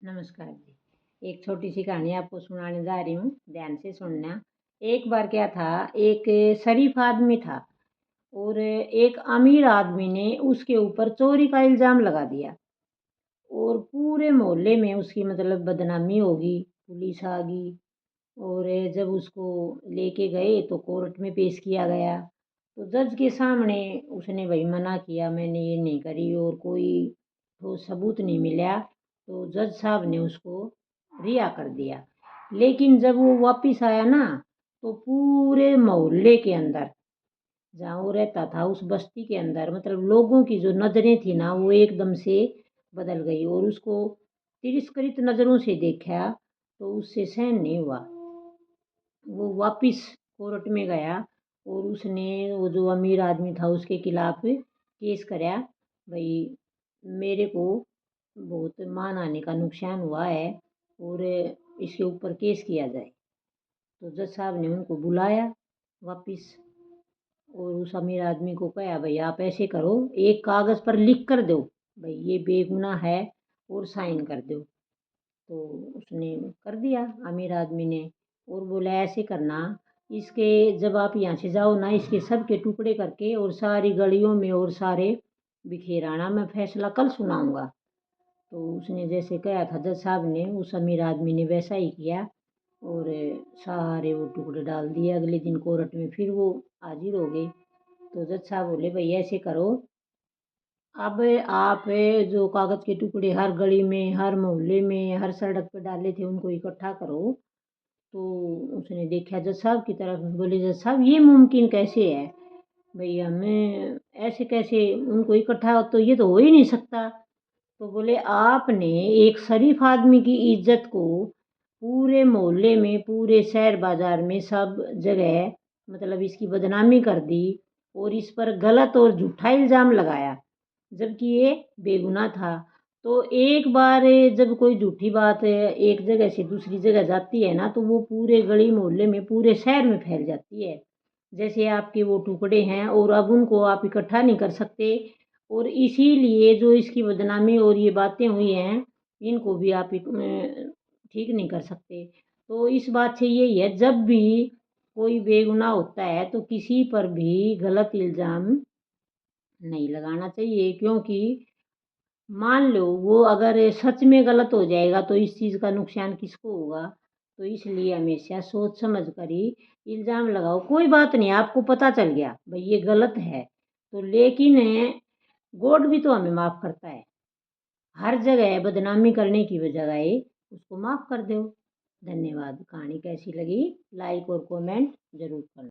नमस्कार जी। एक छोटी सी कहानी आपको सुनाने जा रही हूँ, ध्यान से सुनना। एक बार क्या था, एक शरीफ आदमी था और एक अमीर आदमी ने उसके ऊपर चोरी का इल्ज़ाम लगा दिया और पूरे मोहल्ले में उसकी मतलब बदनामी होगी। पुलिस आ गई और जब उसको लेके गए तो कोर्ट में पेश किया गया। तो जज के सामने उसने वही मना किया, मैंने ये नहीं करी, और कोई ठोस सबूत नहीं मिला। तो जज साहब ने उसको रिहा कर दिया। लेकिन जब वो वापिस आया ना, तो पूरे मोहल्ले के अंदर, जहाँ वो रहता था उस बस्ती के अंदर, मतलब लोगों की जो नज़रें थी ना वो एकदम से बदल गई और उसको तिरस्कृत नज़रों से देखा। तो उससे सहन नहीं हुआ, वो वापिस कोर्ट में गया और उसने वो जो अमीर आदमी था उसके खिलाफ केस कराया। भाई, मेरे को बहुत मान हानि का नुकसान हुआ है और इसके ऊपर केस किया जाए। तो जज साहब ने उनको बुलाया वापिस और उस अमीर आदमी को कहा, भाई आप ऐसे करो, एक कागज़ पर लिख कर दो भाई ये बेगुनाह है और साइन कर दो। तो उसने कर दिया अमीर आदमी ने, और बोला ऐसे करना, इसके जब आप यहाँ से जाओ ना, इसके सब के टुकड़े करके और सारी गलियों में और सारे बिखेर आना, मैं फैसला कल सुनाऊंगा। तो उसने जैसे कहा था जज साहब ने, उस अमीर आदमी ने वैसा ही किया और सारे वो टुकड़े डाल दिए। अगले दिन कोर्ट में फिर वो हाजिर हो गए। तो जज साहब बोले, भाई ऐसे करो, अब आप जो कागज़ के टुकड़े हर गली में, हर मोहल्ले में, हर सड़क पे डाले थे उनको इकट्ठा करो। तो उसने देखा जज साहब की तरफ, बोले जज साहब ये मुमकिन कैसे है, भाई हमें ऐसे कैसे उनको इकट्ठा, तो ये तो हो ही नहीं सकता। तो बोले आपने एक शरीफ आदमी की इज्जत को पूरे मोहल्ले में, पूरे शहर बाजार में, सब जगह मतलब इसकी बदनामी कर दी और इस पर गलत और झूठा इल्ज़ाम लगाया, जबकि ये बेगुनाह था। तो एक बार जब कोई झूठी बात एक जगह से दूसरी जगह जाती है ना, तो वो पूरे गली मोहल्ले में, पूरे शहर में फैल जाती है। जैसे आपके वो टुकड़े हैं और अब उनको आप इकट्ठा नहीं कर सकते, और इसीलिए जो इसकी बदनामी और ये बातें हुई हैं, इनको भी आप ठीक नहीं कर सकते। तो इस बात से यही है, जब भी कोई बेगुनाह होता है तो किसी पर भी गलत इल्ज़ाम नहीं लगाना चाहिए, क्योंकि मान लो वो अगर सच में गलत हो जाएगा तो इस चीज़ का नुकसान किसको होगा। तो इसलिए हमेशा सोच समझ कर ही इल्ज़ाम लगाओ। कोई बात नहीं, आपको पता चल गया भाई ये गलत है, तो लेकिन गॉड भी तो हमें माफ़ करता है। हर जगह बदनामी करने की बजाय उसको माफ़ कर दो। धन्यवाद। कहानी कैसी लगी लाइक और कमेंट ज़रूर करना।